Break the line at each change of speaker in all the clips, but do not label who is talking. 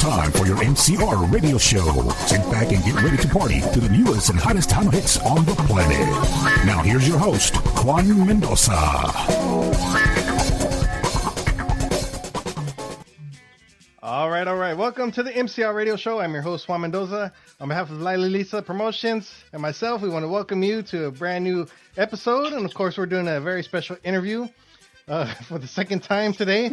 time for your MCR radio show. Sit back and get ready to party to the newest and hottest time hits on the planet. Now here's your host, Juan Mendoza.
All right. Welcome to the MCR radio show. I'm your host, Juan Mendoza. On behalf of Lila Lisa Promotions and myself, we want to welcome you to a brand new episode. And of course, we're doing a very special interview for the second time today.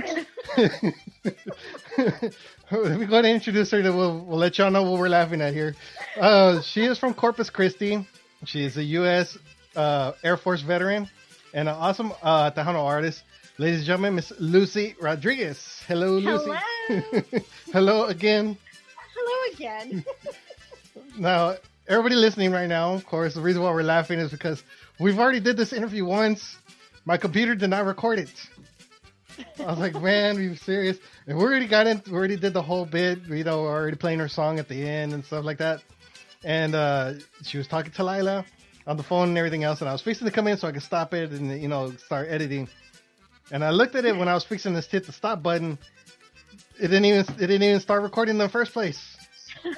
We're going to introduce her. We'll let y'all know what we're laughing at here. She is from Corpus Christi. She is a U.S. Air Force veteran and an awesome Tejano artist. Ladies and gentlemen, Miss Lucy Rodriguez. Hello, Lucy.
Hello.
Hello again.
Hello again.
Now, everybody listening right now, of course, the reason why we're laughing is because we've already did this interview once. My computer did not record it. I was like, man, are you serious? And we already did the whole bit. You know, we're already playing her song at the end and stuff like that. And she was talking to Lila on the phone and everything else. And I was fixing to come in so I could stop it and, you know, start editing. And I looked at it when I was fixing to hit the stop button. It didn't even start recording in the first place. So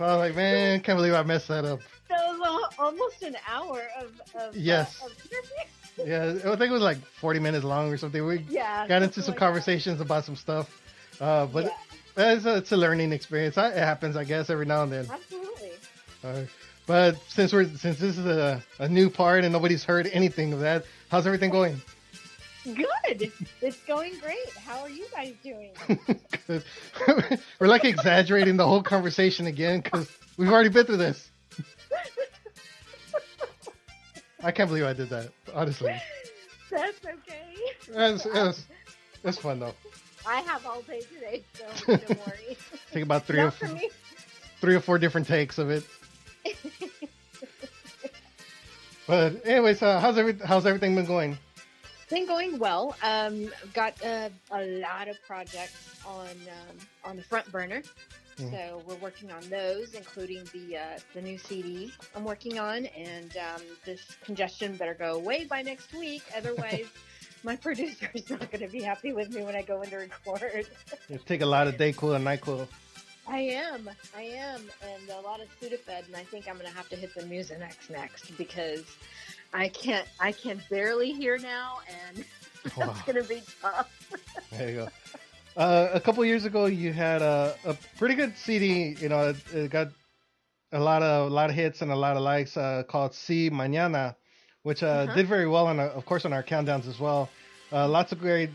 I was like, man, can't believe I messed that up.
That was almost an hour of
yes. Yeah, I think it was like 40 minutes long or something. We got into some conversations about some stuff. But it's a learning experience. It happens, I guess, every now and then.
Absolutely.
But since this is a new part and nobody's heard anything of that, how's everything going?
Good. It's going great. How are you guys doing?
We're like exaggerating the whole conversation again because we've already been through this. I can't believe I did that, honestly.
That's okay.
That's fun, though.
I have all day today, so don't worry.
Take about three or four different takes of it. But anyways, how's everything been going?
Been going well. Got a lot of projects on the front burner. So we're working on those, including the new CD I'm working on, and this congestion better go away by next week. Otherwise, my producer's not going to be happy with me when I go in to record.
You take a lot of Dayquil and NyQuil.
I am, and a lot of Sudafed, and I think I'm going to have to hit the Mucinex next because I can barely hear now, and that's going to be tough.
There you go. A couple years ago, you had a pretty good CD. You know, it got a lot of hits and a lot of likes. Called "Si Mañana," which did very well on, of course, on our countdowns as well. Lots of great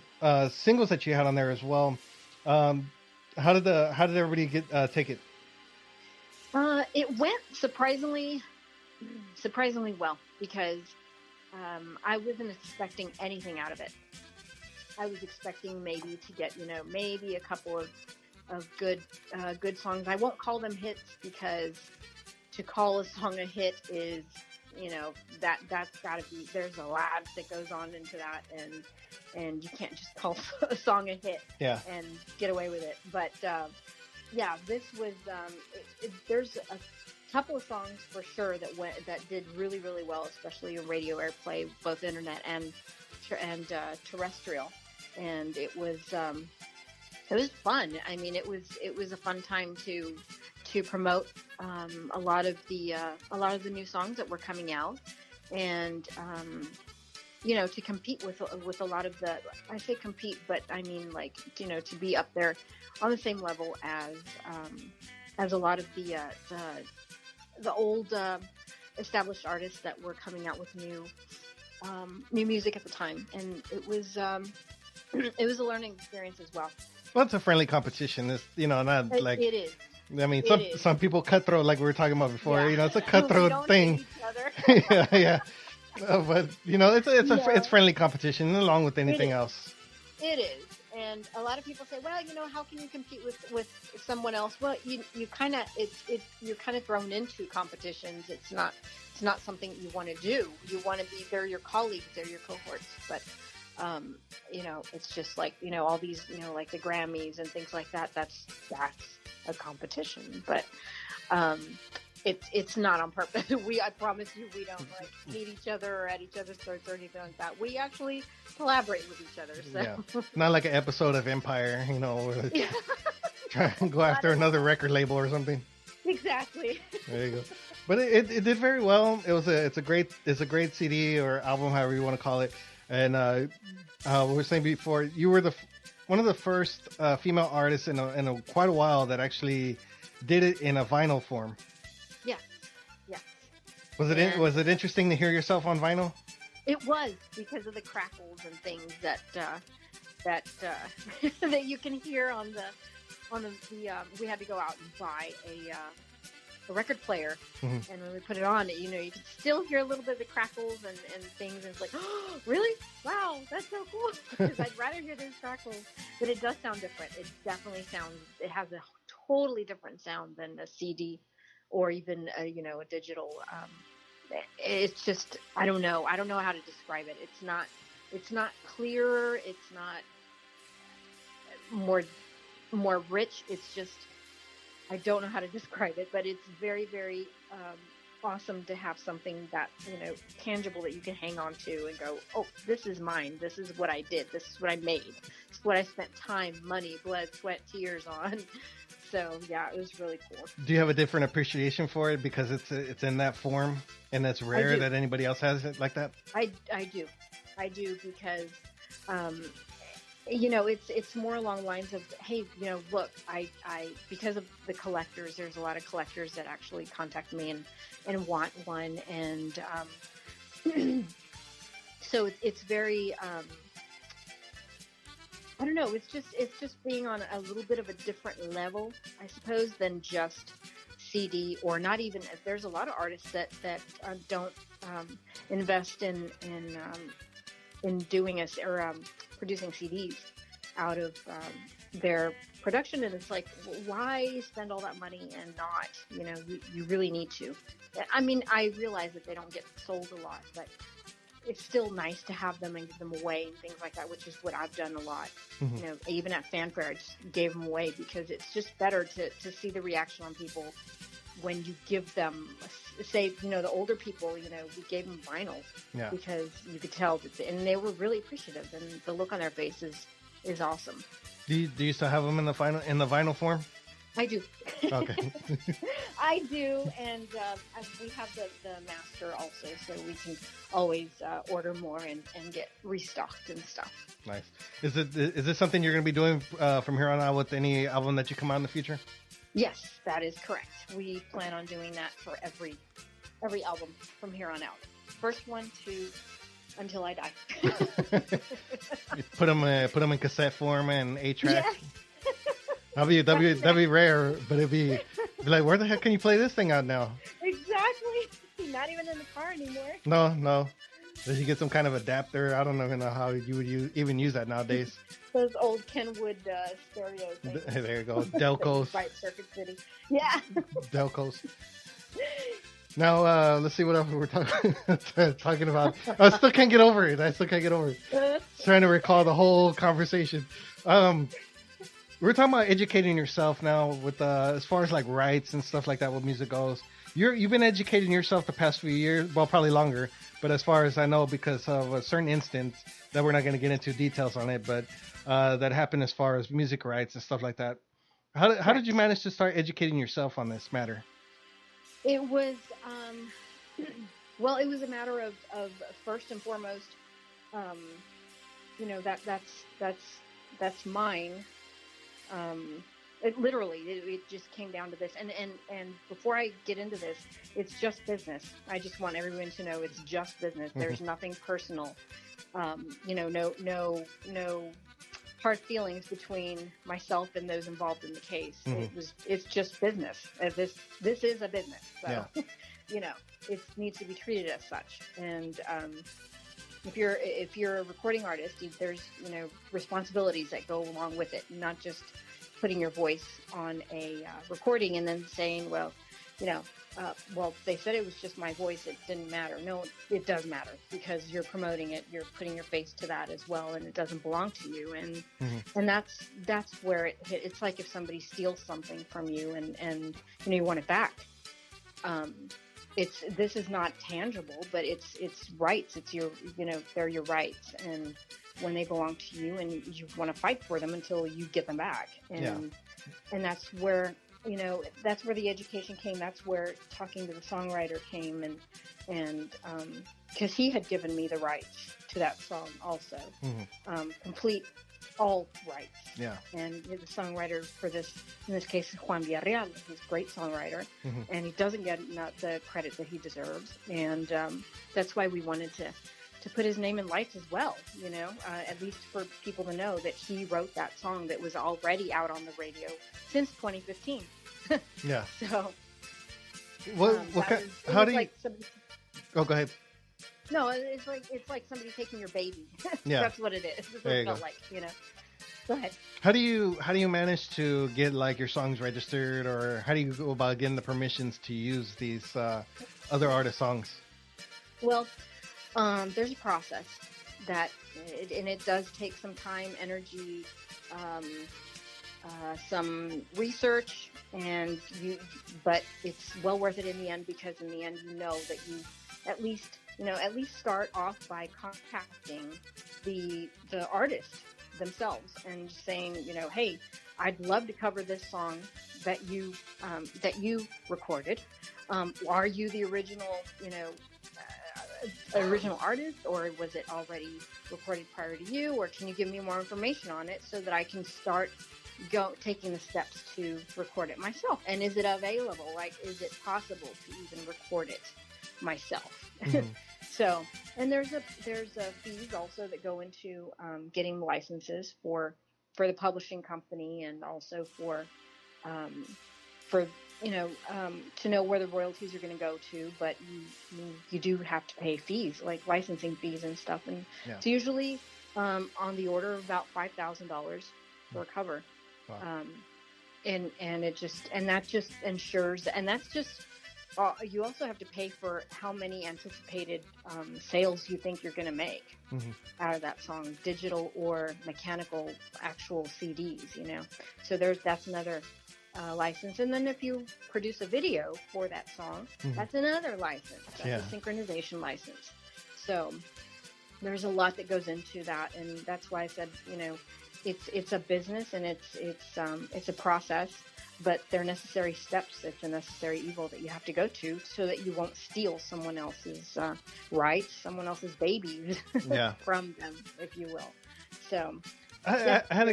singles that you had on there as well. How did everybody take it?
It went surprisingly well because I wasn't expecting anything out of it. I was expecting maybe to get, maybe a couple of good songs. I won't call them hits because to call a song a hit is, that's got to be, there's a lot that goes on into that, and you can't just call a song a hit and get away with it. But this was, there's a couple of songs for sure that did really, really well, especially in radio airplay, both internet and terrestrial. And it was fun. I mean, it was a fun time to promote a lot of the new songs that were coming out, and to compete with a lot of the, I say compete, but I mean like to be up there on the same level as a lot of the old established artists that were coming out with new music at the time, and it was a learning experience as well.
Well, it's a friendly competition. It's not like
it is.
I mean, some people cutthroat, like we were talking about before.
Yeah.
It's a cutthroat thing. yeah. But it's friendly competition along with anything else.
It is. And a lot of people say, well, how can you compete with someone else? Well, you kind of you're kind of thrown into competitions. It's not something you want to do. You want to be, they're your colleagues, they're your cohorts. But it's just like all these like the Grammys and things like that. That's a competition. But it's not on purpose. I promise you, we don't like hate each other or at each other's throats or anything like that. We actually collaborate with each other. So.
Yeah, not like an episode of Empire, where they
Yeah.
try and go after another record label or something.
Exactly.
There you go. But it did very well. It's a great CD or album, however you want to call it. And we were saying before, you were one of the first female artists in quite a while that actually did it in a vinyl form.
Yes. Yes.
Was it interesting to hear yourself on vinyl?
It was, because of the crackles and things that that you can hear on the we had to go out and buy a record player, and when we put it on, you can still hear a little bit of the crackles and things, and it's like, oh, really? Wow, that's so cool. Because I'd rather hear those crackles, but it does sound different. It definitely it has a totally different sound than a CD or even a digital. It's just, I don't know how to describe it. It's not clearer. It's not more rich. It's just, I don't know how to describe it, but it's very, very awesome to have something that, tangible that you can hang on to and go, oh, this is mine. This is what I did. This is what I made. This is what I spent time, money, blood, sweat, tears on. So yeah, it was really cool. Do
you have a different appreciation for it because it's in that form and it's rare that anybody else has it like that?
I do because it's more along the lines of, hey, look, I because of the collectors, there's a lot of collectors that actually contact me and want one, and so it's very I don't know. It's just being on a little bit of a different level, I suppose, than just CD, or not even. There's a lot of artists that don't invest in doing or producing CDs out of their production, and it's like, why spend all that money and not? You really need to. I mean, I realize that they don't get sold a lot, but it's still nice to have them and give them away and things like that, which is what I've done a lot. Mm-hmm. Even at Fanfare, I just gave them away because it's just better to see the reaction on people when you give them, say, the older people, we gave them vinyl because you could tell and they were really appreciative, and the look on their faces is awesome.
Do you still have them in the vinyl form?
I do.
Okay.
I do, and we have the master also, so we can always order more and get restocked and stuff.
Nice. Is this something you're going to be doing from here on out with any album that you come out in the future?
Yes, that is correct. We plan on doing that for every album from here on out. First one to until I die.
Put them in cassette form and 8-track.
Yes.
That'd be rare, but it'd be like, where the heck can you play this thing out now?
Exactly. Not even in the car anymore.
No. Did you get some kind of adapter? I don't even know how you would even use that nowadays.
Those old Kenwood stereo things.
There you go. Delcos.
Right, Circuit City. Yeah.
Delcos. Now, let's see what else we're talking about. I still can't get over it. Trying to recall the whole conversation. We're talking about educating yourself now with as far as like rights and stuff like that with music goes. You've been educating yourself the past few years, well, probably longer, but as far as I know, because of a certain instance that we're not going to get into details on it, but that happened as far as music rights and stuff like that. How did you manage to start educating yourself on this matter?
It was it was a matter of first and foremost, that's mine. It just came down to this, and before I get into this, it's just business. I just want everyone to know it's just business. Mm-hmm. There's nothing personal. No hard feelings between myself and those involved in the case. Mm-hmm. It's just business. This is a business, so it needs to be treated as such. And if you're a recording artist, there's responsibilities that go along with it, not just putting your voice on a recording and then saying, they said it was just my voice, it didn't matter. No, it does matter, because you're promoting it, you're putting your face to that as well, and it doesn't belong to you. And and that's where it's like if somebody steals something from you and you want it back. um, this is not tangible, but it's rights. It's your, they're your rights, and when they belong to you, and you want to fight for them until you get them back. And that's where, that's where the education came. That's where talking to the songwriter came, and because he had given me the rights to that song also, complete all rights.
Yeah.
And the songwriter for this, in this case, Juan Villarreal, he's a great songwriter, and he doesn't get the credit that he deserves. And that's why we wanted to put his name in lights as well, at least for people to know that he wrote that song that was already out on the radio since 2015.
Yeah.
So,
how do you? Oh, go ahead.
No, it's like somebody taking your baby.
Yeah.
That's what it is. That's what it felt like, Go ahead.
How do you manage to get like your songs registered, or how do you go about getting the permissions to use these other artists' songs?
Well, there's a process and it does take some time, energy, some research, but it's well worth it in the end, because in the end, that you at least start off by contacting the artist themselves and saying, hey, I'd love to cover this song that you recorded. Are you the original, original artist, or was it already recorded prior to you? Or can you give me more information on it so that I can start taking the steps to record it myself? And is it available? Like, is it possible to even record it myself? So, and there's a fees also that go into getting licenses for the publishing company, and also for to know where the royalties are going to go to. But you do have to pay fees, like licensing fees and stuff, and it's usually on the order of about $5,000 for a cover.
Wow.
And that just ensures, and that's just. You also have to pay for how many anticipated sales you think you're going to make out of that song, digital or mechanical, actual CDs. So that's another license. And then if you produce a video for that song, that's another license. That's a synchronization license. So there's a lot that goes into that, and that's why I said, it's a business, and it's a process. But they're necessary steps. It's a necessary evil that you have to go to, so that you won't steal someone else's rights, someone else's babies from them, if you will. So,
I had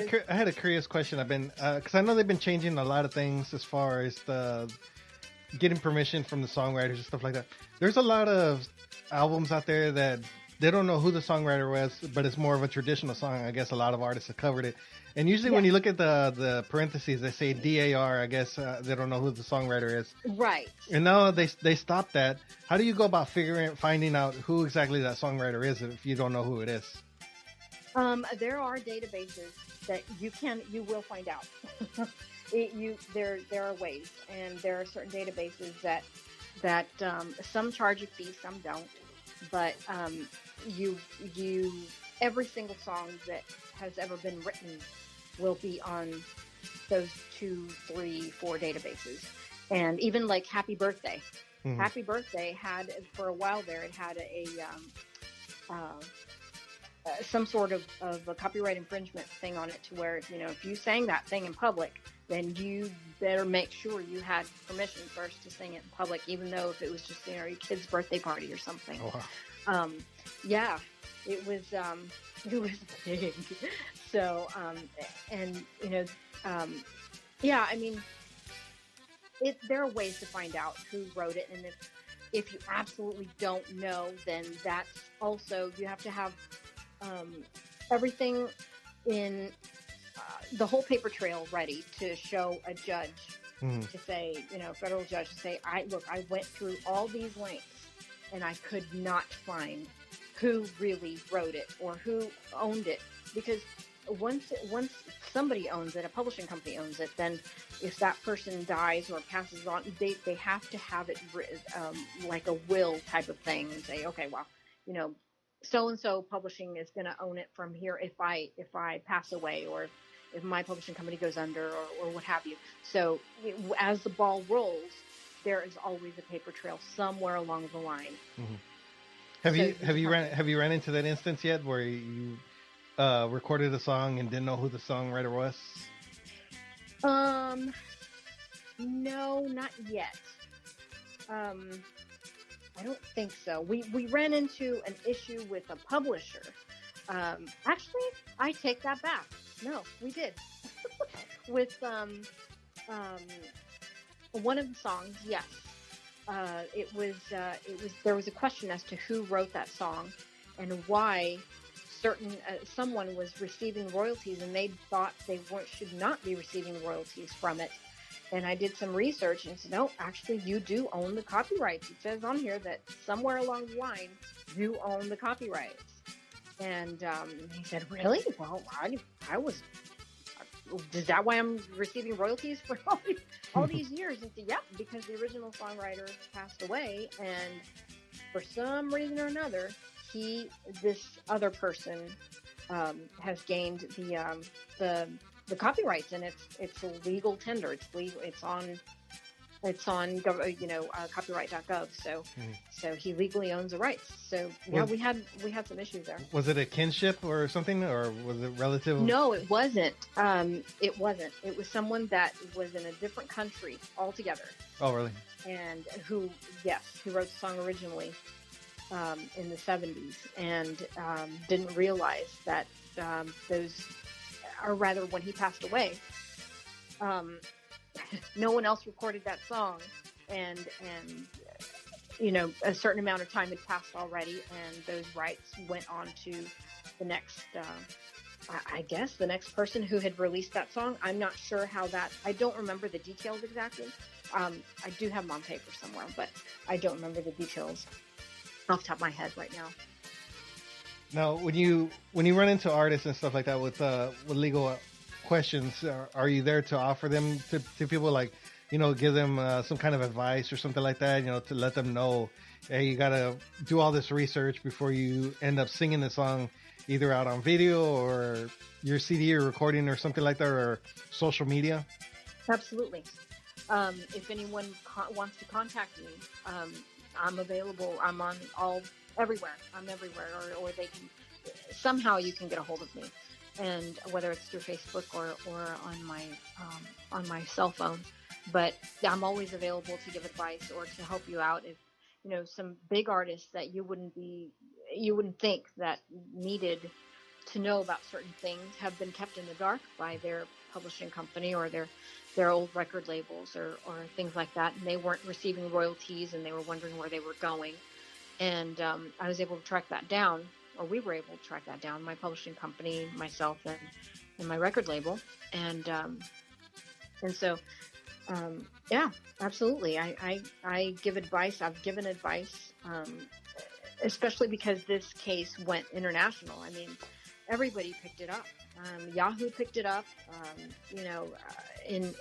a curious question. I've been because I know they've been changing a lot of things as far as the getting permission from the songwriters and stuff like that. There's a lot of albums out there that they don't know who the songwriter was, but it's more of a traditional song. I guess a lot of artists have covered it. And usually when you look at the parentheses, they say DAR. I guess they don't know who the songwriter is.
Right.
And now they stopped that. How do you go about finding out who exactly that songwriter is if you don't know who it is?
There are databases that you will find out. There are ways, and there are certain databases that some charge a fee, some don't. But every single song that has ever been written will be on those 2, 3, 4 databases. And even like Happy Birthday. Happy Birthday had, for a while there, it had some sort of a copyright infringement thing on it, to where, if you sang that thing in public, then you better make sure you had permission first to sing it in public, even though if it was just, your kid's birthday party or something.
Oh, wow.
It was big. So, there are ways to find out who wrote it. And if you absolutely don't know, then that's also, you have to have everything in the whole paper trail ready to show a judge, to say, federal judge, to say, I went through all these links and I could not find who really wrote it or who owned it. Because once somebody owns it, a publishing company owns it, then if that person dies or passes on, they have to have it like a will type of thing, and say, okay, well, so and so publishing is going to own it from here if I pass away, or if my publishing company goes under, or what have you. So as the ball rolls, there is always a paper trail somewhere along the line.
Mm-hmm.
So
Have you ran into that instance yet where you recorded a song and didn't know who the songwriter was?
No, not yet. I don't think so. We ran into an issue with a publisher. Actually, I take that back. No, we did. With one of the songs, yes. It was there was a question as to who wrote that song and why someone was receiving royalties, and they thought they should not be receiving royalties from it. And I did some research and said, no, actually, you do own the copyrights. It says on here that somewhere along the line, you own the copyrights. And he said, really? Well, I was, is that why I'm receiving royalties for all these years? And said, yep, because the original songwriter passed away. And for some reason or another, this other person has gained the copyrights, and it's a legal tender. It's legal. It's on copyright.gov. So he legally owns the rights. So yeah, we had some issues there.
Was it a kinship or something, or was it relative?
No, it wasn't. It wasn't. It was someone that was in a different country altogether.
Oh, really?
And who wrote the song originally in the 70s, and didn't realize that or rather, when he passed away, no one else recorded that song, and a certain amount of time had passed already, and those rights went on to the next, I guess, the next person who had released that song. I'm not sure how that. I don't remember the details exactly. I do have them on paper somewhere, but I don't remember the details off the top of my head right now.
Now, when you run into artists and stuff like that with legal questions, are you there to offer them to people, like, give them some kind of advice or something like that, to let them know, hey, you got to do all this research before you end up singing the song either out on video or your CD or recording or something like that, or social media?
Absolutely. If anyone wants to contact me, I'm available. I'm on everywhere. I'm everywhere, or they can somehow you can get a hold of me, and whether it's through Facebook or on my cell phone. But I'm always available to give advice or to help you out if some big artists that you wouldn't think that needed to know about certain things have been kept in the dark by their publishing company or their old record labels or things like that, and they weren't receiving royalties and they were wondering where they were going. And I was able to track that down, or we were able to track that down, my publishing company, myself, and my record label. And so, yeah, absolutely. I give advice. I've given advice, especially because this case went international. I mean, everybody picked it up. Yahoo picked it up. In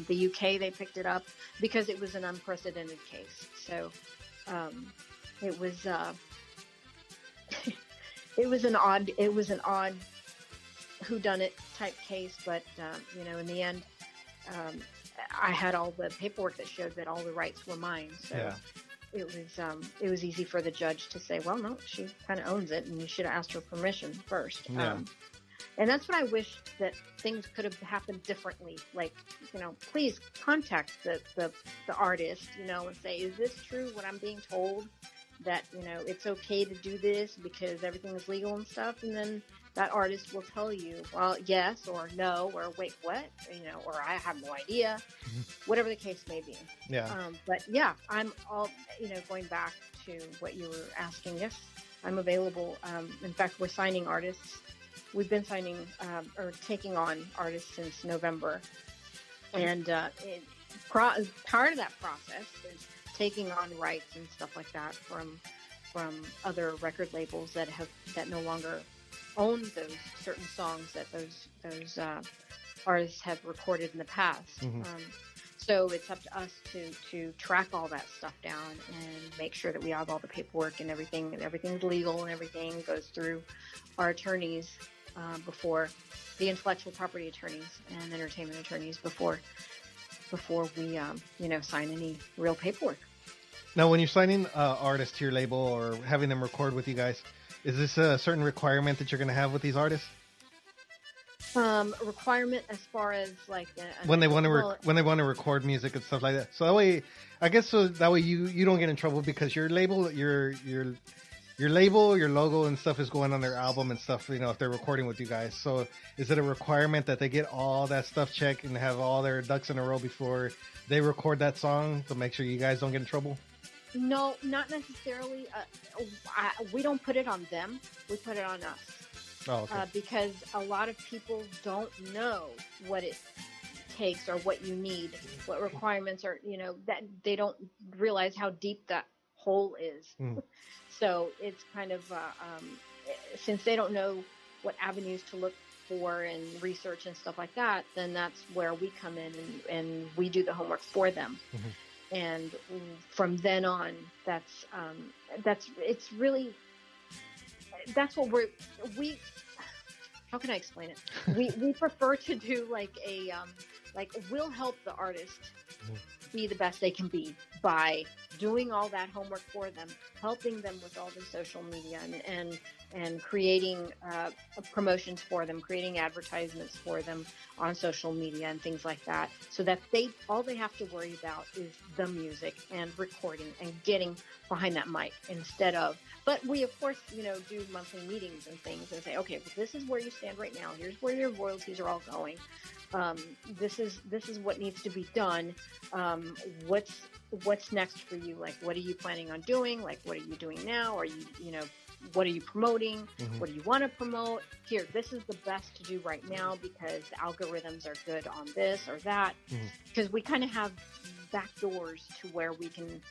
the UK, they picked it up because it was an unprecedented case. So, it was an odd whodunit type case, but in the end, I had all the paperwork that showed that all the rights were mine. So yeah. It was easy for the judge to say, well, no, she kind of owns it, and you should have asked her permission first. Yeah. And that's what I wish, that things could have happened differently. Like, please contact the artist, and say, is this true what I'm being told? That, it's okay to do this because everything is legal and stuff. And then that artist will tell you, well, yes, or no, or wait, what? Or I have no idea, whatever the case may be.
Yeah.
But yeah, I'm all, going back to what you were asking. Yes, I'm available. In fact, we're signing artists. We've been signing or taking on artists since November. And part of that process is taking on rights and stuff like that from other record labels that no longer own those certain songs that those artists have recorded in the past. Mm-hmm. So it's up to us to track all that stuff down and make sure that we have all the paperwork and everything's legal, and everything goes through our attorneys before the intellectual property attorneys and entertainment attorneys before before we, sign any real paperwork.
Now, when you're signing artists to your label or having them record with you guys, is this a certain requirement that you're going to have with these artists?
Requirement as far as like
when they want to record music and stuff like that. So that way, I guess, that way you don't get in trouble because your label, your label, your logo and stuff is going on their album and stuff. If they're recording with you guys. So is it a requirement that they get all that stuff checked and have all their ducks in a row before they record that song to make sure you guys don't get in trouble?
No, not necessarily. We don't put it on them. We put it on us.
Oh, okay.
Because a lot of people don't know what it takes or what you need, what requirements are, that they don't realize how deep that hole is. Mm. So it's kind of, since they don't know what avenues to look for and research and stuff like that, then that's where we come in and we do the homework for them. Mm-hmm. And from then on, that's what we how can I explain it? We prefer to do like we'll help the artist be the best they can be by doing all that homework for them, helping them with all the social media and creating promotions for them, creating advertisements for them on social media and things like that, so that all they have to worry about is the music and recording and getting behind that mic instead of. But we, of course, do monthly meetings and things and say, okay, well, this is where you stand right now. Here's where your royalties are all going. This is what needs to be done. What's next for you? Like, what are you planning on doing? Like, what are you doing now? Are you, what are you promoting? Mm-hmm. What do you want to promote? Here, this is the best to do right now because the algorithms are good on this or that. Because we kind of have back doors to where we can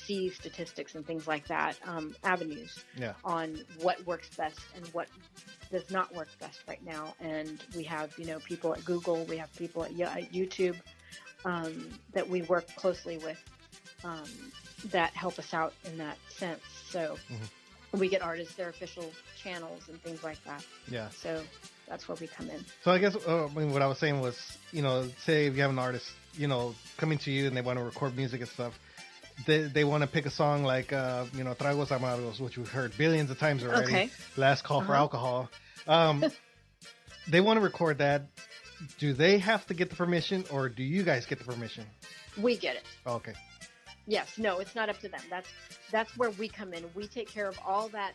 see statistics and things like that, avenues on what works best and what does not work best right now. And we have, people at Google, we have people at YouTube that we work closely with that help us out in that sense. So we get artists their official channels and things like that. Yeah. So that's where we come in.
So I guess what I was saying was, say if you have an artist, coming to you and they want to record music and stuff, they want to pick a song like, Tragos Amargos, which we've heard billions of times already. Okay. Last Call for Alcohol. They want to record that. Do they have to get the permission or do you guys get the permission?
We get it.
Okay.
Yes. No, it's not up to them. That's where we come in. We take care of all that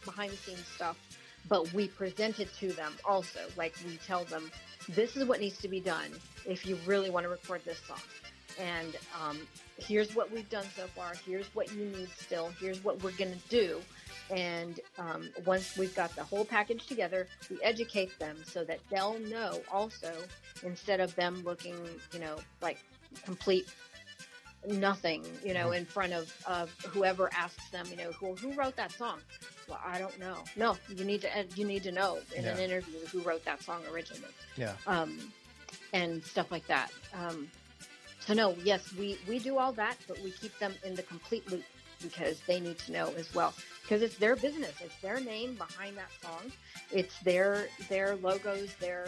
behind the scenes stuff, but we present it to them also. Like we tell them, this is what needs to be done if you really want to record this song. And here's what we've done so far. Here's what you need still. Here's what we're going to do. And once we've got the whole package together, we educate them so that they'll know also, instead of them looking, like complete nothing, in front of whoever asks them, who wrote that song? Well, I don't know. No, you need to know in an interview who wrote that song originally. Yeah. And stuff like that. So no, yes, we do all that, but we keep them in the complete loop because they need to know as well. Because it's their business, it's their name behind that song, it's their logos, their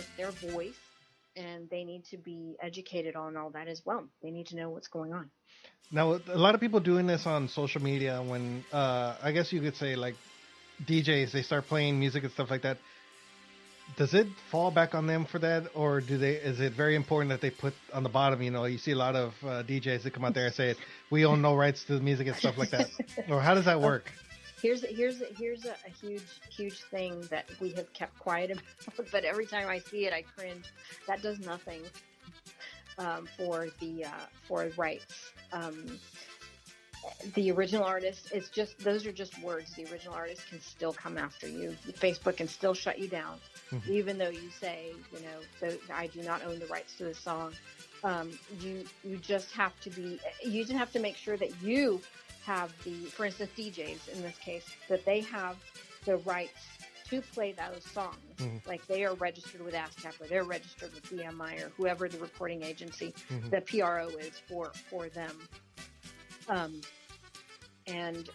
voice, and they need to be educated on all that as well. They need to know what's going on.
Now, a lot of people doing this on social media when, I guess you could say like DJs, they start playing music and stuff like that. Does it fall back on them for that, or is it very important that they put on the bottom, you see a lot of DJs that come out there and say, we own no rights to the music and stuff like that. Or how does that work?
Here's a huge thing that we have kept quiet about, but every time I see it, I cringe. That does nothing for rights. The original artist, those are just words. The original artist can still come after you. Facebook can still shut you down, even though you say, I do not own the rights to the song. You just have to make sure that you have for instance, DJs in this case, that they have the rights to play those songs. Like they are registered with ASCAP or they're registered with BMI or whoever the recording agency, the PRO is for them. And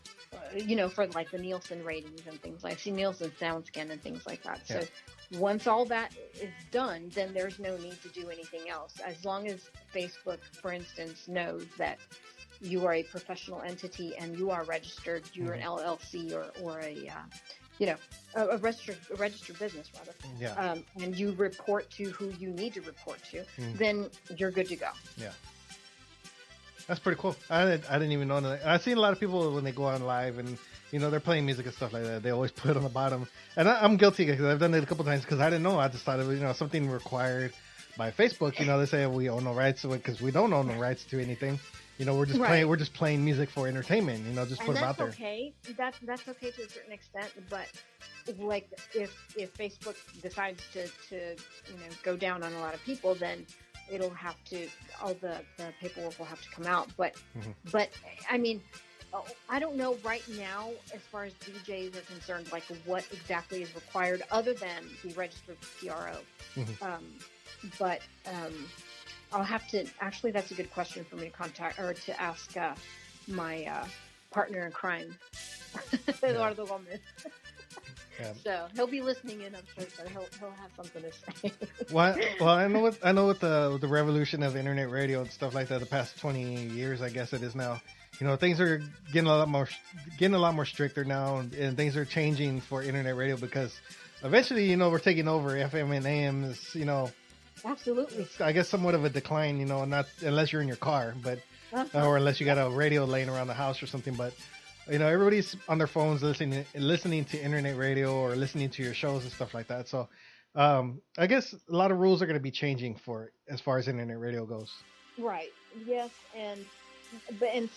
for like the Nielsen ratings and things like, see Nielsen SoundScan and things like that. Yeah. So Once all that is done, then there's no need to do anything else. As long as Facebook, for instance, knows that you are a professional entity and you are registered, you're an LLC or a registered business rather.
Yeah.
And you report to who you need to report to, then you're good to go.
Yeah. That's pretty cool. I didn't even know that. I've seen a lot of people when they go on live and, they're playing music and stuff like that. They always put it on the bottom. And I'm guilty because I've done it a couple times because I didn't know. I just thought it was, something required by Facebook. They say we own no rights to it because we don't own no rights to anything. We're just playing. We're just playing music for entertainment. Just put it out there.
Okay. That's okay to a certain extent. But like if Facebook decides to go down on a lot of people, then it'll have to, all the paperwork will have to come out. But I mean, I don't know right now as far as DJs are concerned, like what exactly is required other than the registered PRO. But I'll have to, actually that's a good question for me to contact or to ask my partner in crime, Eduardo Gomez. Yeah. So he'll be listening in, I'm sure, so he'll have something to say. Well,
I know with the revolution of internet radio and stuff like that, the past 20 years, I guess it is now. Things are getting a lot more stricter now, and things are changing for internet radio because eventually, we're taking over FM and AM. Is
absolutely.
It's, I guess, somewhat of a decline. Not unless you're in your car, but or unless you got a radio laying around the house or something, but. Everybody's on their phones listening to internet radio or listening to your shows and stuff like that. So, I guess a lot of rules are going to be changing for as far as internet radio goes.
Right. Yes. And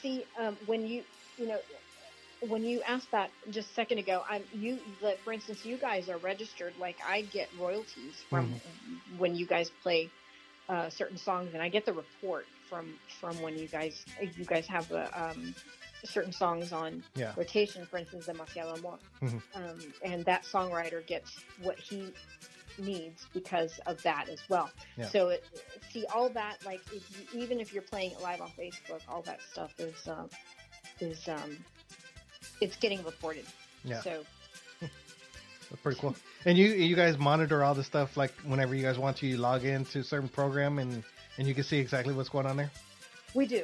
see, when you asked that just a second ago, for instance, you guys are registered. Like I get royalties from when you guys play certain songs, and I get the report from when you guys have a certain songs on rotation, for instance, Demasiado Amor. And that songwriter gets what he needs because of that as well. Yeah. So all that, like even if you're playing it live on Facebook, all that stuff is it's getting reported. Yeah. So
that's pretty cool. And you guys monitor all the stuff, like whenever you guys want to, you log into a certain program and you can see exactly what's going on there?
We do.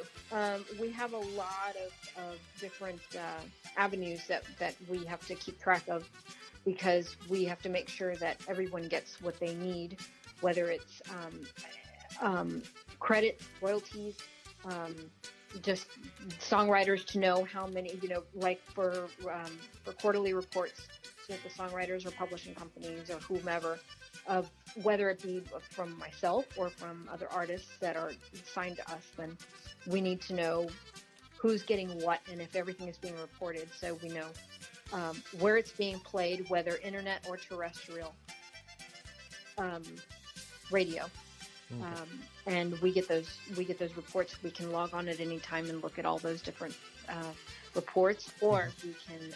We have a lot of different avenues that we have to keep track of because we have to make sure that everyone gets what they need, whether it's credit, royalties, just songwriters to know how many, like for quarterly reports with the songwriters or publishing companies or whomever, of whether it be from myself or from other artists that are signed to us, then we need to know who's getting what and if everything is being reported, so we know where it's being played, whether internet or terrestrial radio. And we get those reports. We can log on at any time and look at all those different reports, or we can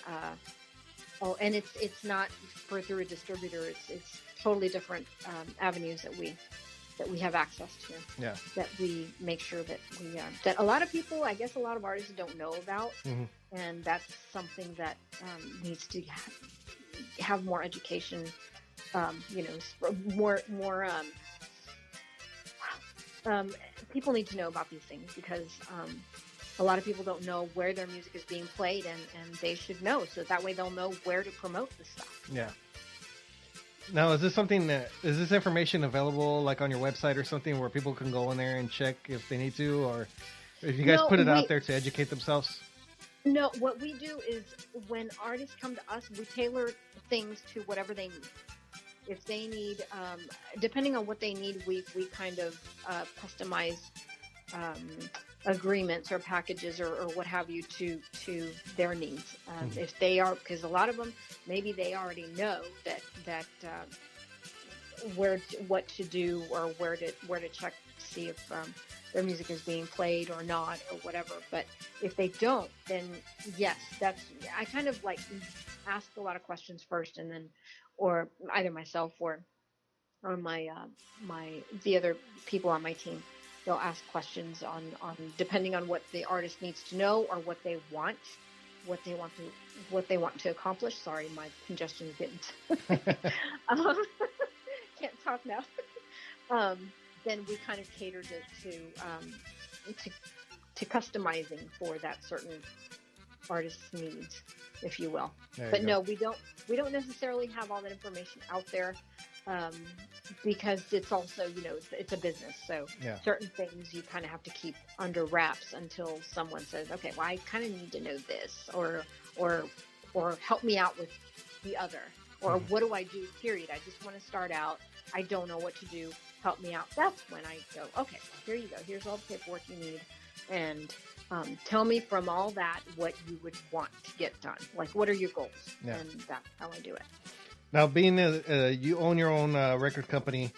and it's not through a distributor. It's totally different avenues that we have access to. Yeah. That we make sure that we that a lot of people, I guess, a lot of artists don't know about, and that's something that needs to have more education. More people need to know about these things because a lot of people don't know where their music is being played, and they should know, so that way they'll know where to promote the stuff.
Yeah. Now, is this information available like on your website or something where people can go in there and check if they need to, or if you guys put it out there to educate themselves?
No, what we do is when artists come to us, we tailor things to whatever they need. If they need, depending on what they need, we kind of customize agreements or packages or what have you to their needs. If they are, because a lot of them, maybe they already know that what to do or where to check to see if their music is being played or not or whatever. But if they don't, then yes, I kind of like ask a lot of questions first, and then, or either myself or my the other people on my team, they'll ask questions on depending on what the artist needs to know or what they want to accomplish. Sorry, my congestion is getting talk now. Then we kind of catered it to customizing for that certain artist's needs, if you will. But no, we don't necessarily have all that information out there, because it's also, it's a business. So certain things you kind of have to keep under wraps until someone says, okay, well, I kind of need to know this, or help me out with the other, or what do I do, period. I just want to start out. I don't know what to do. Help me out. That's when I go, okay, here you go. Here's all the paperwork you need. And tell me from all that what you would want to get done. Like, what are your goals? Yeah. And that's how I do it.
Now, being you own your own record company,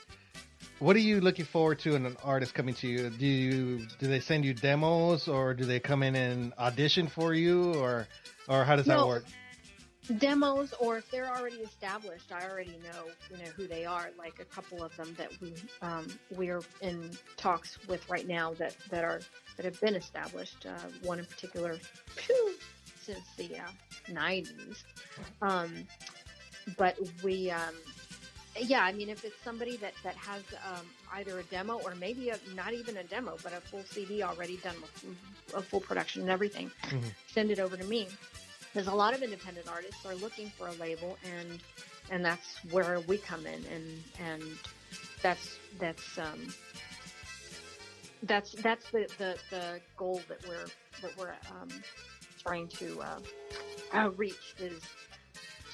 what are you looking forward to in an artist coming to you? Do they send you demos, or do they come in and audition for you, or how does that work?
Demos, or if they're already established, I already know who they are. Like a couple of them that we're in talks with right now that have been established. One in particular, since the 90s. But we, I mean, if it's somebody that has either a demo, or maybe not even a demo, but a full CD already done with a full production and everything, send it over to me. Because a lot of independent artists are looking for a label, and that's where we come in, and that's the goal that we're trying to reach, is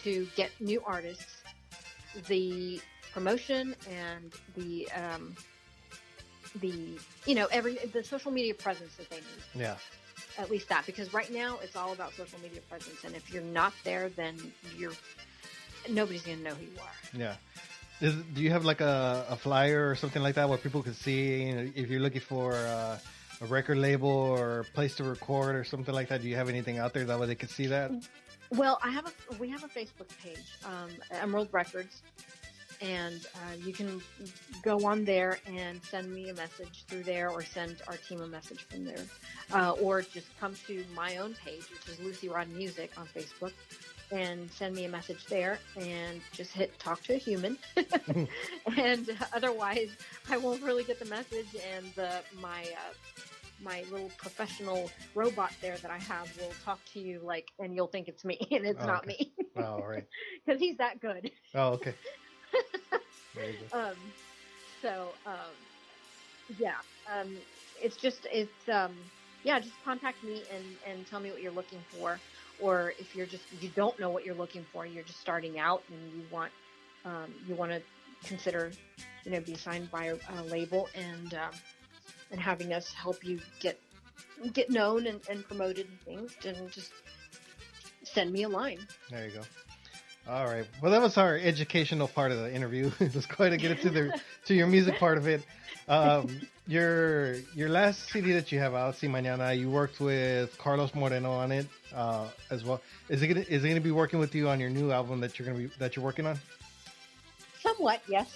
to get new artists the promotion and the social media presence that they need. Yeah. At least that, because right now it's all about social media presence, and if you're not there, then nobody's gonna know who you are. Yeah. Do you have like a flyer or something like that where people can see, if you're looking for a record label or a place to record or something like that? Do you have anything out there that way they can see that? Well, we have a Facebook page, Emerald Records, and you can go on there and send me a message through there, or send our team a message from there, or just come to my own page, which is Lucy Rod Music on Facebook, and send me a message there, and just hit talk to a human. And otherwise, I won't really get the message, and my little professional robot there that I have will talk to you, and you'll think it's me, and it's not me. Oh, right. Because he's that good. Oh, okay. Just contact me and tell me what you're looking for, or if you don't know what you're looking for, you're just starting out and you want to consider be signed by a label, and having us help you get known and promoted and things, then just send me a line. There you go. All right. Well, that was our educational part of the interview. Let's go ahead and get into to your music part of it. Your last CD that you have out, Si Mañana, you worked with Carlos Moreno on it as well. Is it gonna be working with you on your new album that you're working on? Somewhat, yes.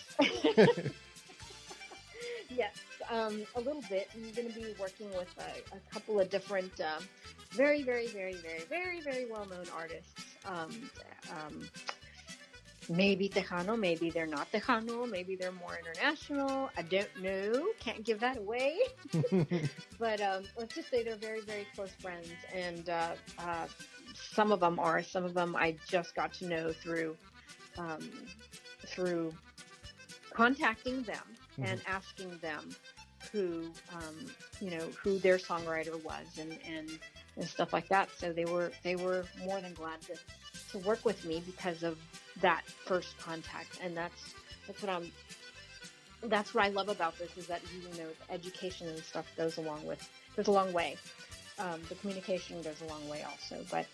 Yes, a little bit. I'm going to be working with a couple of different, very, very, very, very, very, very well-known artists. Maybe Tejano, maybe they're not Tejano, maybe they're more international. I don't know. Can't give that away. But let's just say they're very, very close friends. And some of them I just got to know through contacting them and asking them who their songwriter was and stuff like that. So they were more than glad to work with me because of that first contact. And that's what I love about this, is that the education and stuff goes a long way. The communication goes a long way also. But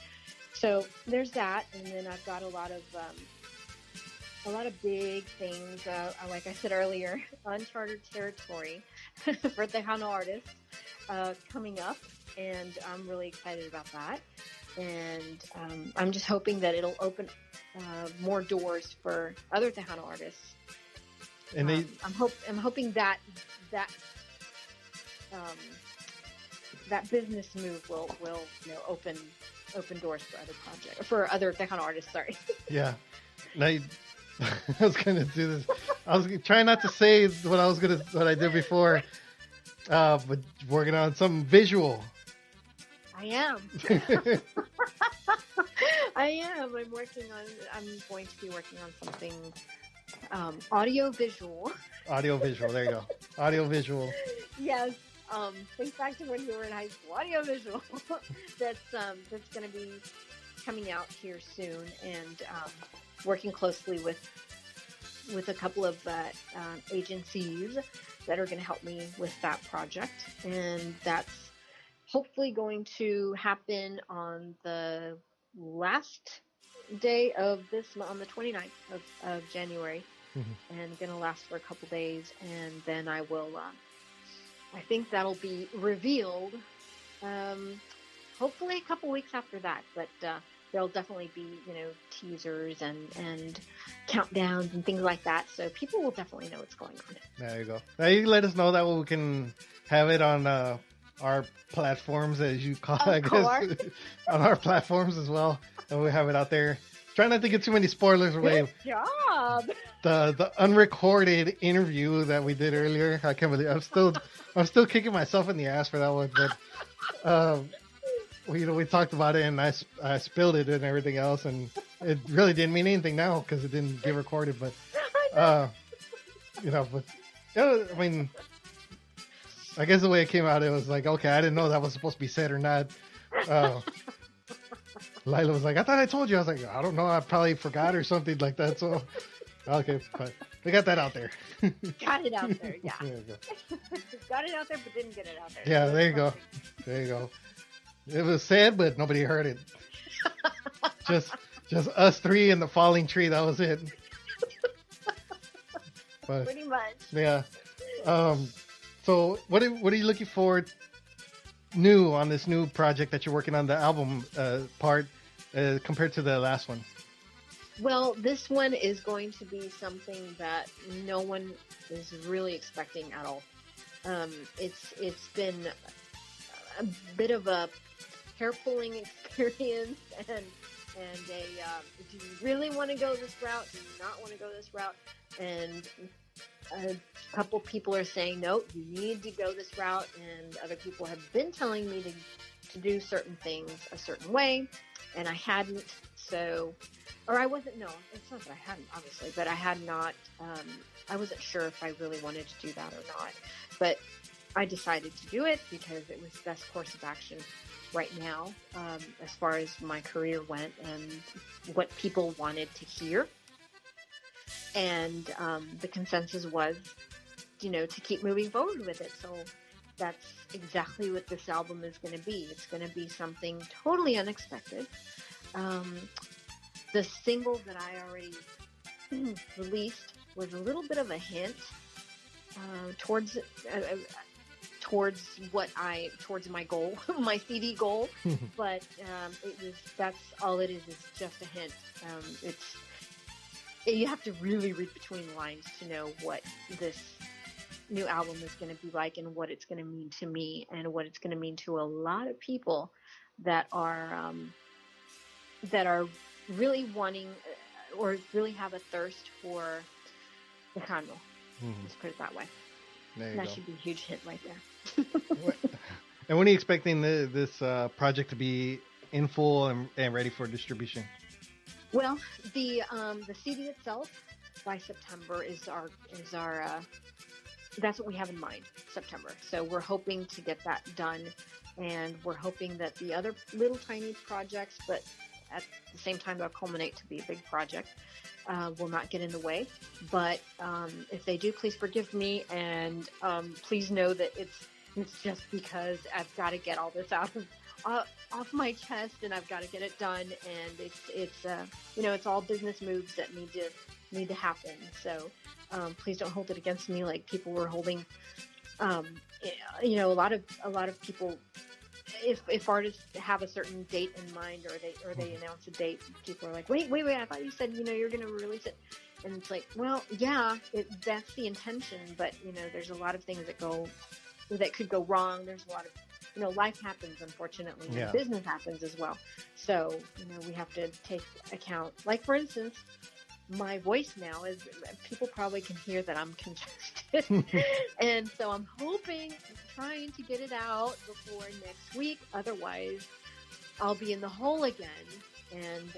so there's that, and then I've got a lot of big things, like I said earlier, uncharted territory for Tejano artists coming up, and I'm really excited about that. And I'm just hoping that it'll open more doors for other Tejano artists. And I'm hoping that business move will open doors for other Tejano artists. Sorry. Yeah. Now,
I was gonna do this. I was trying not to say what I did before, but working on some visual.
I am. I am. I'm going to be working on something audio visual.
Audio visual. There you go. Audio visual.
Yes. Think back to when you were in high school. Audio visual. that's going to be coming out here soon, and working closely with a couple of agencies that are going to help me with that project, and that's hopefully going to happen on the last day of this month, on the 29th of January, and going to last for a couple days, and then I will I think that'll be revealed hopefully a couple weeks after that, but there'll definitely be, teasers and countdowns and things like that, so people will definitely know what's going on.
There you go. Now you let us know that we can have it on our platforms, as you call it, I guess, on our platforms as well, and we have it out there. Try not to get too many spoilers away.
Good job.
The unrecorded interview that we did earlier, I can't believe I'm still kicking myself in the ass for that one, but we talked about it, and I spilled it and everything else, and it really didn't mean anything now because it didn't get recorded, but I mean, I guess the way it came out, it was like, okay, I didn't know that was supposed to be said or not. Lila was like, I thought I told you. I was like, I don't know, I probably forgot or something like that. So, okay, but we got that out there.
Got it out there, yeah.
There you go.
Got it out there, but didn't get it out there.
Yeah, there you go. There you go. It was said, but nobody heard it. just us three and the falling tree. That was it. But,
pretty much.
Yeah. So what are you looking for new on this new project that you're working on, the album part, compared to the last one?
Well, this one is going to be something that no one is really expecting at all. It's been a bit of a hair-pulling experience, and do you really want to go this route? Do you not want to go this route? And a couple people are saying, no, you need to go this route, and other people have been telling me to do certain things a certain way, and I hadn't. So, or I wasn't. No, it's not that I hadn't, obviously, but I had not. I wasn't sure if I really wanted to do that or not, but I decided to do it because it was the best course of action right now, as far as my career went and what people wanted to hear. And the consensus was, to keep moving forward with it. So that's exactly what this album is going to be. It's going to be something totally unexpected. The single that I already released was a little bit of a hint towards my goal, my CD goal. But that's all it is just a hint. You have to really read between the lines to know what this new album is going to be like, and what it's going to mean to me, and what it's going to mean to a lot of people that are really wanting or really have a thirst for the Congo. Let's put it that way. That should be a huge hint right there.
And when are you expecting this project to be in full and ready for distribution?
Well, the CD itself by September is our that's what we have in mind, September. So we're hoping to get that done, and we're hoping that the other little tiny projects, but at the same time they'll culminate to be a big project, will not get in the way. But if they do, please forgive me, and please know that it's just because I've got to get all this out of off my chest, and I've got to get it done, and it's all business moves that need to happen. So please don't hold it against me like people were holding. A lot of people, if artists have a certain date in mind, or they announce a date, people are like, wait, I thought you said you're going to release it. And it's like, well, yeah, that's the intention, but there's a lot of things that could go wrong. There's a lot of life happens, unfortunately, and business happens as well. So, we have to take account. Like, for instance, my voice now is, people probably can hear that I'm congested. And so I'm trying to get it out before next week. Otherwise, I'll be in the hole again and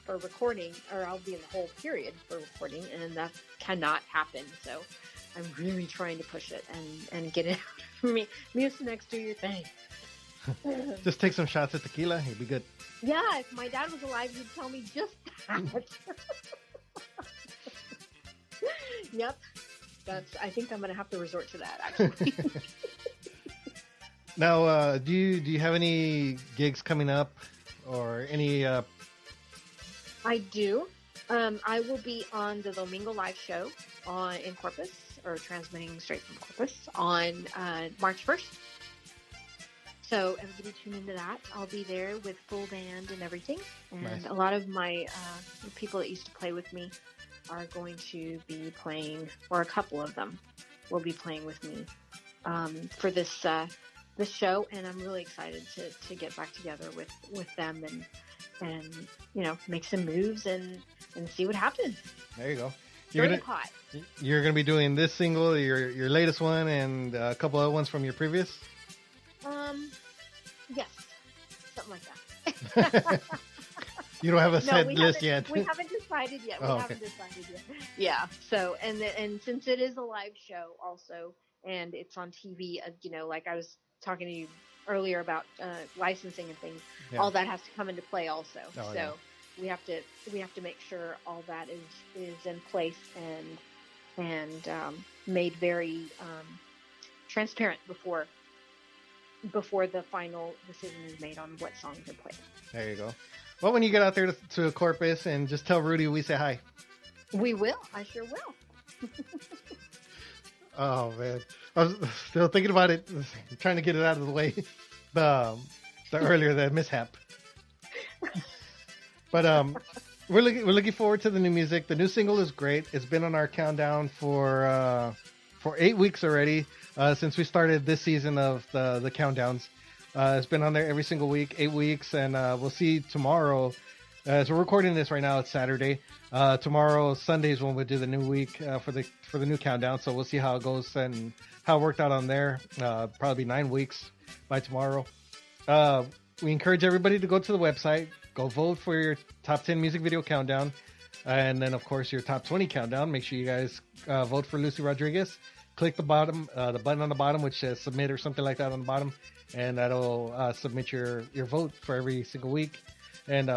for recording, or I'll be in the whole period for recording, and that cannot happen. So I'm really trying to push it and get it out for me. Muse, next, do your thing.
Just take some shots of tequila. You'll be good.
Yeah, if my dad was alive, he'd tell me just that. Yep. I think I'm going to have to resort to that, actually.
Now, do you have any gigs coming up or any?
I do. I will be on the Domingo Live show in Corpus, or transmitting straight from Corpus on March 1st. So everybody tune into that. I'll be there with full band and everything. And
Nice.
A lot of my people that used to play with me are going to be playing, or a couple of them will be playing with me for this show. And I'm really excited to get back together with them and make some moves and see what happens.
There you go.
You're hot.
You're gonna be doing this single, your latest one, and a couple other ones from your previous.
Yes, something like that.
You don't have a set list yet.
We haven't decided yet. Yeah. So, and since it is a live show also, and it's on TV, like I was talking to you earlier about licensing and things, all that has to come into play also. We have to make sure all that is in place and made very transparent before the final decision is made on what songs are played.
There you go. Well, when you get out there to Corpus, and just tell Rudy we say hi.
We will. I sure will.
Oh man, I was still thinking about it, trying to get it out of the way. The mishap. But we're looking forward to the new music. The new single is great. It's been on our countdown for 8 weeks already since we started this season of the countdowns. It's been on there every single week, 8 weeks, and we'll see tomorrow. As we're recording this right now, it's Saturday. Tomorrow, Sundays, when we do the new week for the new countdown. So we'll see how it goes and how it worked out on there. Probably 9 weeks by tomorrow. We encourage everybody to go to the website, go vote for your top 10 music video countdown, and then of course your top 20 countdown. Make sure you guys vote for Lucy Rodriguez. Click the bottom, the button on the bottom which says submit or something like that on the bottom, and that'll submit your vote for every single week. And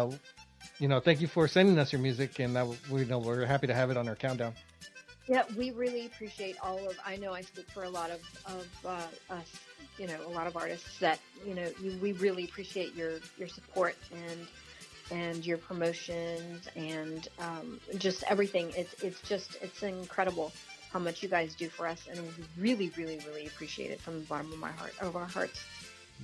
thank you for sending us your music, and we're happy to have it on our countdown.
Yeah, we really appreciate I know I speak for a lot of us, a lot of artists that, we really appreciate your support and your promotions and just everything. It's incredible how much you guys do for us, and we really, really, really appreciate it from the bottom of our hearts.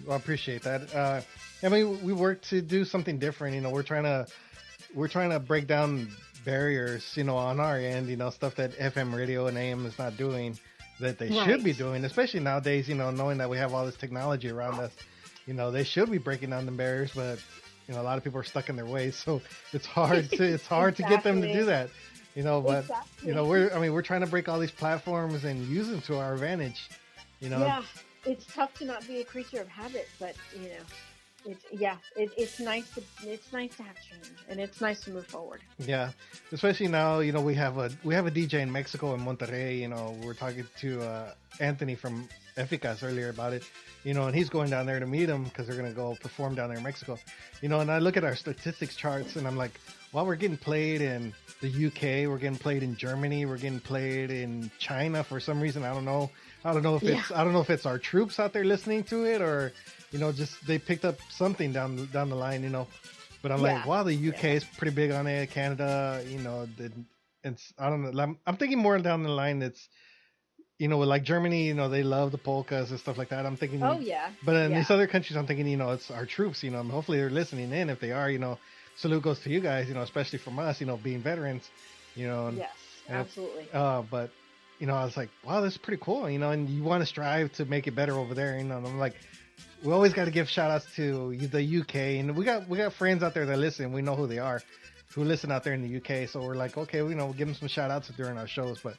Well, I appreciate that. We work to do something different. We're trying to break down barriers, on our end, stuff that FM radio and AM is not doing that they should be doing, especially nowadays, knowing that we have all this technology around us. They should be breaking down the barriers, but a lot of people are stuck in their ways, so it's hard to get them to do that. But we're trying to break all these platforms and use them to our advantage.
Yeah, it's tough to not be a creature of habit, but it's nice to have change, and it's nice to move forward. Yeah,
especially now, we have a DJ in Mexico, in Monterrey. We're talking to Anthony from Eficaz earlier about it, and he's going down there to meet him because they're going to go perform down there in Mexico. And I look at our statistics charts and I'm like, well, we're getting played in the UK, we're getting played in Germany, we're getting played in China for some reason. I don't know if it's our troops out there listening to it, or just they picked up something down the line, But I'm like, wow, the UK is pretty big on it. Canada, it's, I don't know. I'm thinking more down the line. It's, like Germany, they love the polkas and stuff like that. I'm thinking, But in these other countries, I'm thinking, it's our troops. Hopefully they're listening in. If they are, salute goes to you guys. Especially from us, being veterans.
Yes, absolutely.
But I was like, wow, this is pretty cool. And you want to strive to make it better over there. And I'm like, we always got to give shout outs to the UK, and we got friends out there that listen. We know who they are. who listen out there in the UK. So we're like, okay, we'll give them some shout outs during our shows, but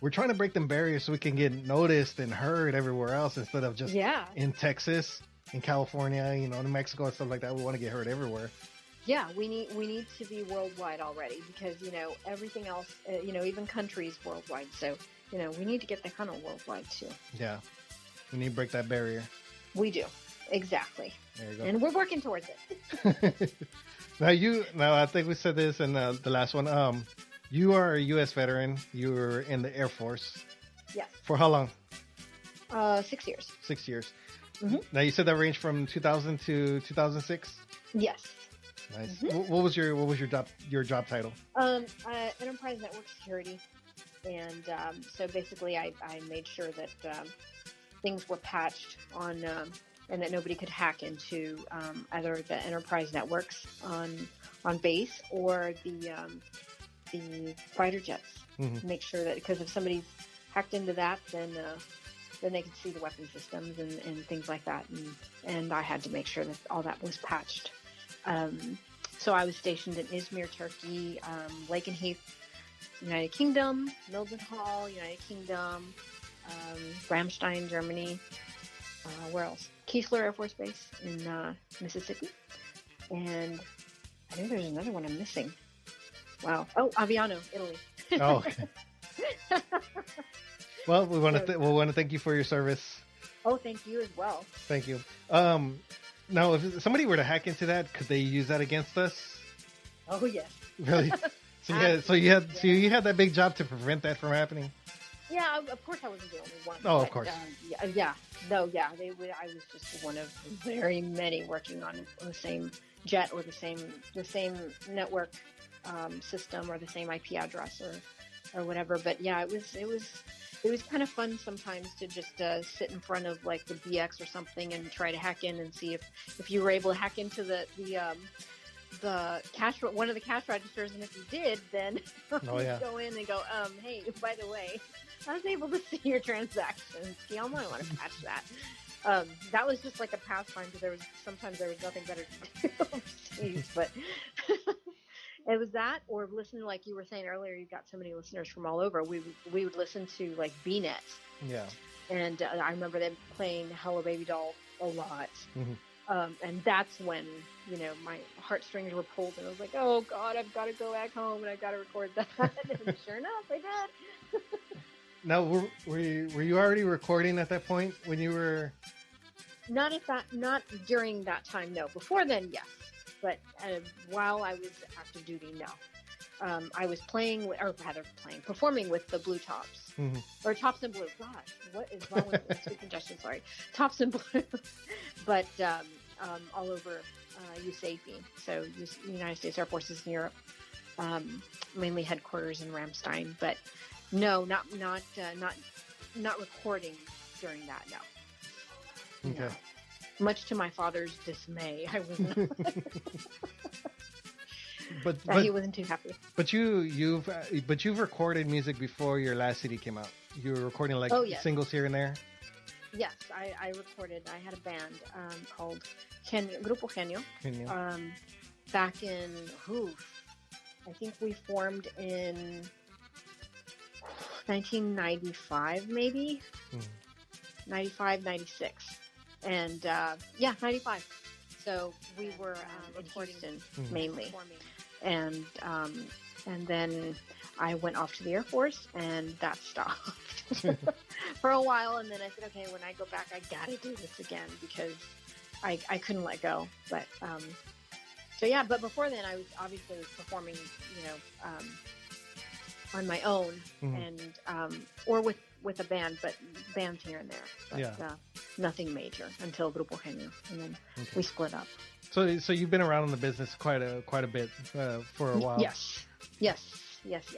we're trying to break them barriers so we can get noticed and heard everywhere else instead of just in Texas, in California, in Mexico and stuff like that. We want to get heard everywhere.
Yeah, we need to be worldwide already because, everything else, even countries worldwide. So, we need to get the kind of worldwide too.
Yeah, we need to break that barrier.
We do. Exactly.
There you go.
And we're working towards it.
Now I think we said this in the last one. You are a U.S. veteran. You were in the Air Force.
Yes.
For how long?
6 years.
6 years.
Mm-hmm.
Now you said that ranged from 2000 to 2006.
Yes.
Nice.
Mm-hmm.
What was your job title?
Enterprise network security, and so basically I made sure that things were patched on, and that nobody could hack into either the enterprise networks on base or the fighter jets.
Mm-hmm.
Make sure that, because if somebody hacked into that, then they could see the weapon systems and things like that, and I had to make sure that all that was patched. So I was stationed in Izmir, Turkey, Lakenheath, United Kingdom, Mildenhall, United Kingdom, Ramstein, Germany. Where else? Keesler Air Force Base in Mississippi. And I think there's another one I'm missing. Wow. Oh, Aviano, Italy.
Oh, okay. Well, we want to thank you for your service.
Oh, thank you as well.
Thank you. Now, if somebody were to hack into that, could they use that against us?
Oh, yes.
Really? So you had that big job to prevent that from happening.
Yeah, of course I wasn't the only one.
Oh, of course.
I was just one of very many working on the same jet or the same network system or the same IP address or whatever. But yeah, it was kind of fun sometimes to just sit in front of like the BX or something and try to hack in and see if you were able to hack into the cash, one of the cash registers, and if you did, then you go in and go, hey, by the way, I was able to see your transactions. You might want to patch that. That was just like a pastime because sometimes there was nothing better to do overseas, but it was that, or listen, like you were saying earlier, you've got so many listeners from all over. We would listen to like BNet. Yeah. And I remember them playing Hello Baby Doll a lot. Mm-hmm. And that's when, my heartstrings were pulled and I was like, oh God, I've got to go back home and I've got to record that. And sure enough, I did.
Now, were you already recording at that point when you were?
Not during that time, no. Before then, yes. But while I was active duty, no. I was performing with the Blue Tops. Mm-hmm. Or Tops in Blue. Gosh, what is wrong with me? Speed congestion, sorry. Tops in Blue. But all over USAFE, so United States Air Forces in Europe, mainly headquarters in Ramstein. But no, not recording during that, no. Okay. No. Much to my father's dismay, I was not. but he wasn't too happy.
But you've recorded music before your last CD came out. You were recording singles here and there.
Yes, I recorded. I had a band called Grupo Genio. Back in I think we formed in 1995, maybe 95, 96. And 95. So we were in Houston mainly, and then I went off to the Air Force, and that stopped for a while. And then I said, okay, when I go back, I gotta do this again because I couldn't let go. But but before then, I was obviously performing, on my own and or with a band, but bands here and there. But, nothing major until Grupo Genio, and then we split up.
So you've been around in the business quite a bit for a while.
Yes. Okay.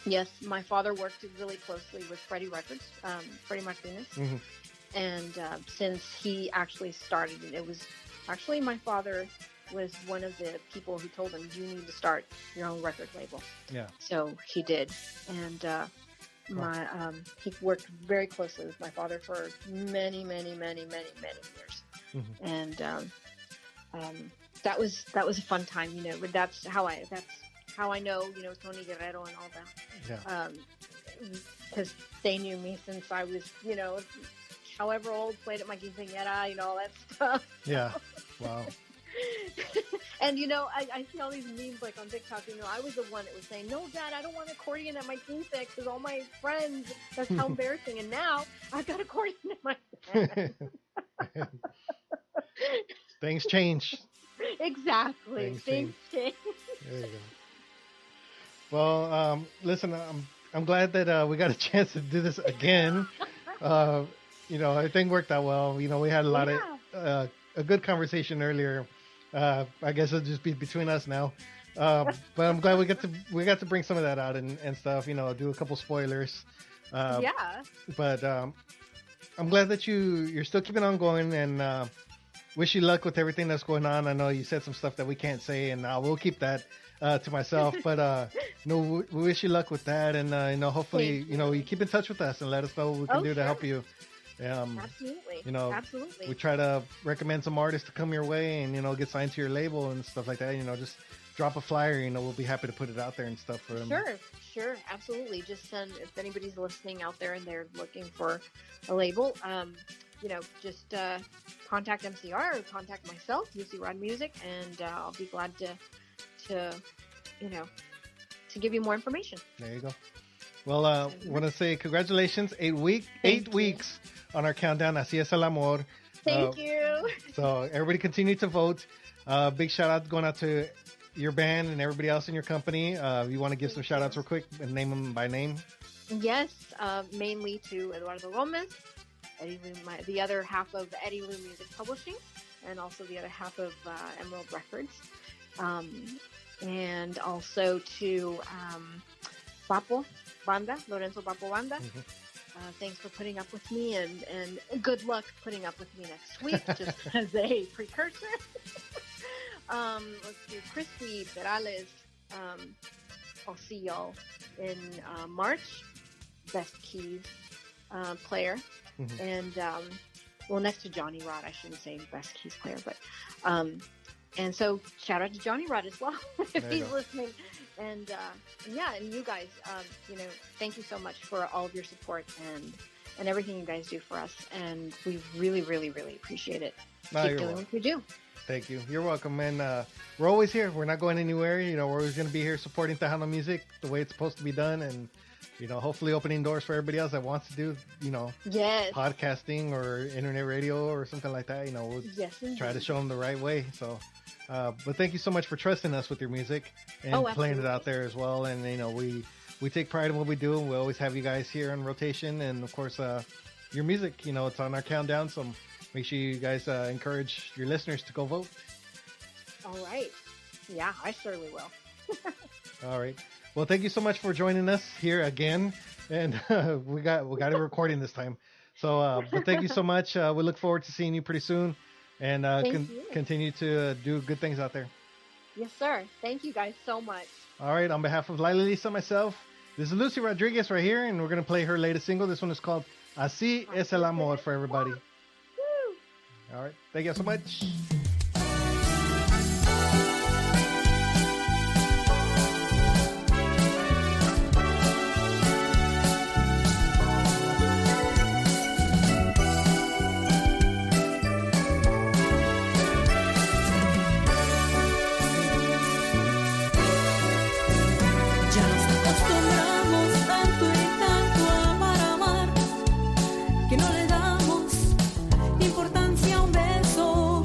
Yes, my father worked really closely with Freddie Records, Freddie Martinez, and since he actually started it, was actually my father was one of the people who told him, you need to start your own record label. Yeah. So he did, and he worked very closely with my father for many years. And that was a fun time, you know. But that's how I know, you know, Tony Guerrero and all that.
Yeah.
Because they knew me since I was, you know, however old, played at my quinceañera, you know, all that stuff.
Yeah. Wow.
And you know, I see all these memes like on TikTok. You know, I was the one that was saying, "No, Dad, I don't want accordion at my quince because all my friends. That's how embarrassing." And now I've got accordion at my band.
Things change.
Exactly. Things change.
There you go. Well, listen, I'm glad that we got a chance to do this again. You know, everything worked out well. You know, we had a lot of a good conversation earlier. I guess it'll just be between us now. But I'm glad we got to bring some of that out and stuff. You know, do a couple spoilers.
Yeah.
But I'm glad that you're still keeping on going, and wish you luck with everything that's going on. I know you said some stuff that we can't say, and I will keep that to myself. But no, we wish you luck with that, and you know, hopefully, you know, you keep in touch with us and let us know what we can do to help you.
Absolutely.
You know,
absolutely.
We try to recommend some artists to come your way and, you know, get signed to your label and stuff like that. You know, just drop a flyer. You know, we'll be happy to put it out there and stuff for them.
Sure, absolutely. Just send, if anybody's listening out there and they're looking for a label, you know, just contact MCR or contact myself, UC Rod Music, and I'll be glad to you know, to give you more information.
There you go. Well, I want to say congratulations, 8 weeks on our countdown. Así es el amor.
Thank you.
So everybody continue to vote. Big shout out going out to your band and everybody else in your company. You want to give some shout outs real quick and name them by name?
Yes, mainly to Eduardo Gomez, the other half of Eddie Lou Music Publishing, and also the other half of Emerald Records. And also to Papo Banda, Lorenzo Papo Banda.
Mm-hmm.
Thanks for putting up with me, and good luck putting up with me next week, just as a precursor. Let's do Crispy Perales. I'll see y'all in March. Best Keys player. Mm-hmm. And, well, next to Johnny Rod, I shouldn't say best Keys player, but, and so shout out to Johnny Rod as well, if he's listening. And yeah, and you guys, you know, thank you so much for all of your support and everything you guys do for us. And we really, really, really appreciate it. Keep doing what you do.
Thank you. You're welcome. And we're always here. We're not going anywhere. You know, we're always going to be here supporting Tejano music the way it's supposed to be done. And, you know, hopefully opening doors for everybody else that wants to do, you know, podcasting or internet radio or something like that. You know, we'll try to show them the right way. So, but thank you so much for trusting us with your music and playing it out there as well. And, you know, we take pride in what we do, and we always have you guys here on rotation. And of course, your music, you know, it's on our countdown. So make sure you guys encourage your listeners to go vote.
All right. Yeah, I certainly will.
All right. Well, thank you so much for joining us here again. And we got a recording this time. So, but thank you so much. We look forward to seeing you pretty soon. And continue to do good things out there.
Yes, sir. Thank you guys so much.
All right. On behalf of Lila Lisa, myself, this is Lucy Rodriguez right here, and we're going to play her latest single. This one is called Así es el amor for everybody.
Woo.
All right. Thank you so much.
Que no le damos importancia a un beso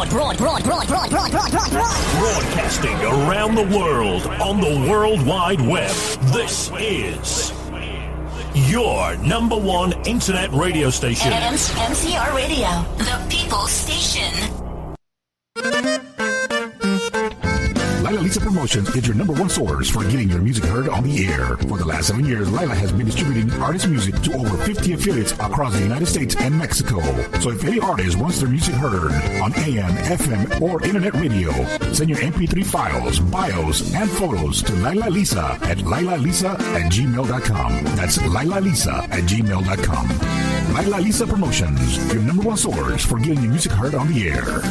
Broadcasting around the world on the World Wide Web. This is your number one internet radio station.
MCR Radio, the People's Station.
Lila Lisa Promotions is your number one source for getting your music heard on the air. For the last 7 years, Lila has been distributing artist music to over 50 affiliates across the United States and Mexico. So if any artist wants their music heard on AM, FM, or internet radio, send your MP3 files, bios, and photos to Lila Lisa at lilalisa@gmail.com. That's lilalisa@gmail.com. Lila Lisa Promotions, your number one source for getting your music heard on the air.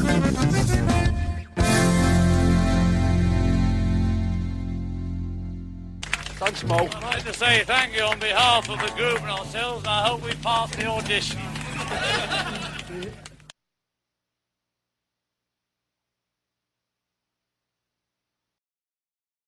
Thanks, Mo.
I'd like to say thank you on behalf of the group and ourselves, and I hope we pass the audition.